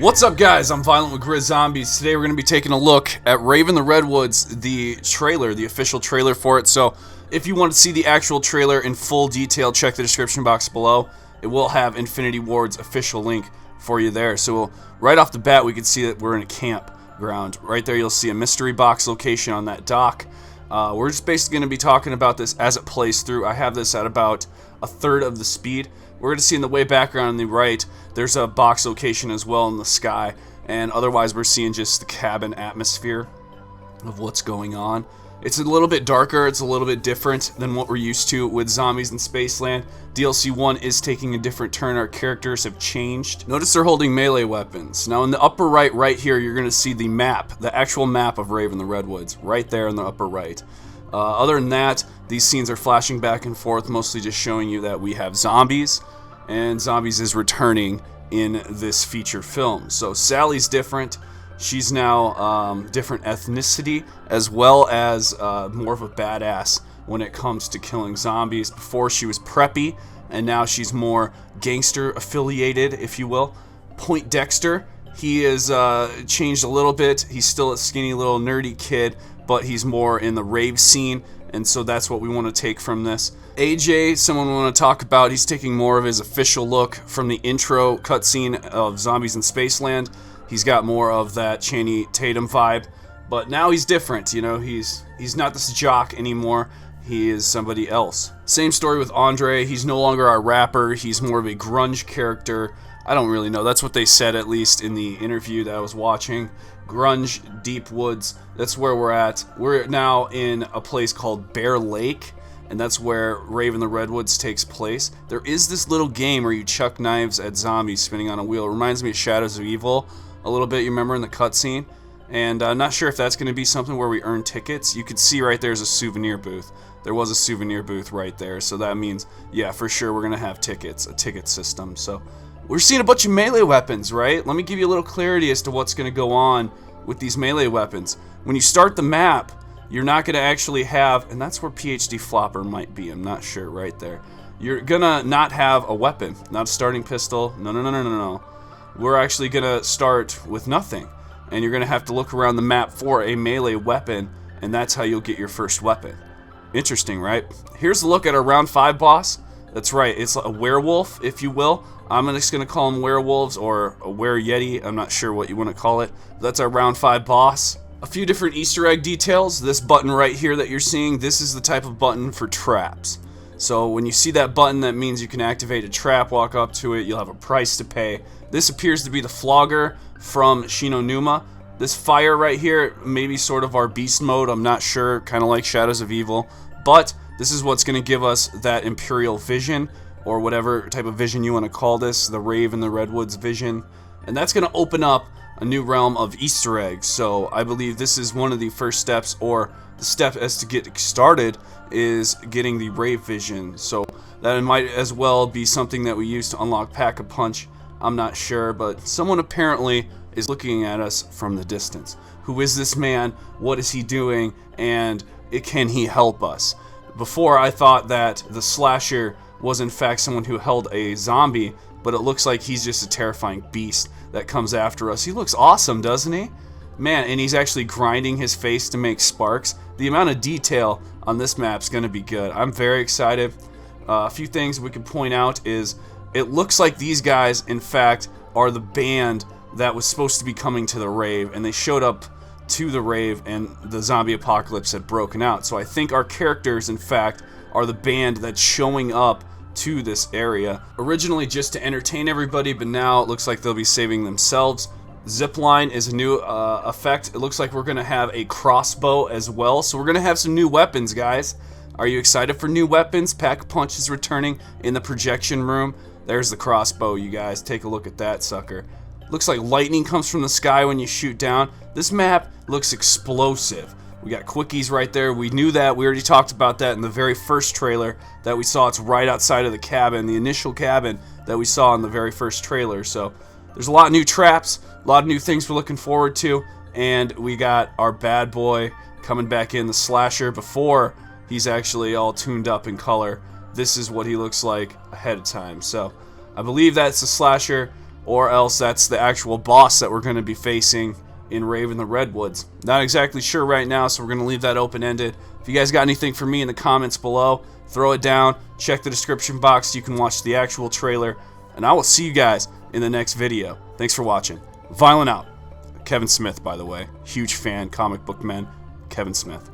What's up, guys? I'm Violent with GRIZZ Zombies. Today we're going to be taking a look at RAVE in the Redwoods, the trailer, the official trailer for it. So if you want to see the actual trailer in full detail, check the description box below. It will have Infinity Ward's official link for you there. So right off the bat, we can see that we're in a campground. Right there, you'll see a mystery box location on that dock. We're just basically going to be talking about this as it plays through. I have this at about a third of the speed. We're going to see in the way background on the right, there's a box location as well in the sky, and otherwise we're seeing just the cabin atmosphere of what's going on. It's a little bit darker, it's a little bit different than what we're used to with Zombies in Spaceland. DLC 1 is taking a different turn, our characters have changed. Notice they're holding melee weapons. Now in the upper right here, you're going to see the map, the actual map of RAVE in the Redwoods, right there in the upper right. Other than that, these scenes are flashing back and forth, mostly just showing you that we have zombies, and Zombies is returning in this feature film. So Sally's different. She's now different ethnicity, as well as more of a badass when it comes to killing zombies. Before she was preppy, and now she's more gangster affiliated, if you will. Point Dexter, he is changed a little bit. He's still a skinny little nerdy kid, but he's more in the rave scene, and so that's what we want to take from this. AJ, someone we want to talk about, he's taking more of his official look from the intro cutscene of Zombies in Spaceland. He's got more of that Channing Tatum vibe, but now he's different, you know, he's not this jock anymore, he is somebody else. Same story with Andre, he's no longer our rapper, he's more of a grunge character. I don't really know, that's what they said at least in the interview that I was watching. Grunge, deep woods, that's where we're at. We're now in a place called Bear Lake, and that's where RAVE in the Redwoods takes place. There is this little game where you chuck knives at zombies spinning on a wheel. It reminds me of Shadows of Evil a little bit, you remember in the cutscene? And I'm not sure if that's going to be something where we earn tickets. You could see right there's a souvenir booth. There was a souvenir booth right there, so that means, yeah, for sure we're going to have tickets, a ticket system. So we're seeing a bunch of melee weapons, right? Let me give you a little clarity as to what's going to go on with these melee weapons. When you start the map, you're not going to actually have, and that's where PhD Flopper might be, I'm not sure, right there. You're going to not have a weapon, not a starting pistol, no. We're actually going to start with nothing, and you're going to have to look around the map for a melee weapon, and that's how you'll get your first weapon. Interesting, right? Here's a look at our round 5 boss. That's right, it's a werewolf, if you will. I'm just going to call them werewolves or a were-yeti. I'm not sure what you want to call it. That's our round 5 boss. A few different Easter egg details. This button right here that you're seeing, this is the type of button for traps. So when you see that button, that means you can activate a trap, walk up to it, you'll have a price to pay. This appears to be the flogger from Shinonuma. This fire right here, maybe sort of our beast mode, I'm not sure, kind of like Shadows of Evil. But this is what's going to give us that Imperial vision, or whatever type of vision you want to call this, the RAVE in the Redwoods vision. And that's going to open up a new realm of Easter eggs. So I believe this is one of the first steps, or the step as to get started is getting the RAVE vision. So that might as well be something that we use to unlock Pack-a-Punch. I'm not sure, but someone apparently is looking at us from the distance. Who is this man? What is he doing? And can he help us? Before I thought that the slasher was in fact someone who held a zombie, but it looks like he's just a terrifying beast that comes after us. He looks awesome, doesn't he? Man, and he's actually grinding his face to make sparks. The amount of detail on this map's going to be good. I'm very excited. A few things we can point out is it looks like these guys, in fact, are the band that was supposed to be coming to the RAVE, and they showed up to the RAVE and the zombie apocalypse had broken out. So I think our characters, in fact, are the band that's showing up to this area. Originally just to entertain everybody, but now it looks like they'll be saving themselves. Zipline is a new effect. It looks like we're going to have a crossbow as well. So we're going to have some new weapons, guys. Are you excited for new weapons? Pack-a-Punch is returning in the projection room. There's the crossbow, you guys. Take a look at that sucker. Looks like lightning comes from the sky when you shoot down. This map looks explosive. We got quickies right there. We knew that. We already talked about that in the very first trailer that we saw. It's right outside of the cabin, the initial cabin that we saw in the very first trailer. So there's a lot of new traps, a lot of new things we're looking forward to. And we got our bad boy coming back in, the slasher, before he's actually all tuned up in color. This is what he looks like ahead of time. So I believe that's the slasher. or else that's the actual boss that we're going to be facing in RAVE in the Redwoods. Not exactly sure right now, so we're going to leave that open-ended. If you guys got anything for me in the comments below, throw it down. Check the description box so you can watch the actual trailer. And I will see you guys in the next video. Thanks for watching. Violent out. Kevin Smith, by the way. Huge fan, comic book man. Kevin Smith.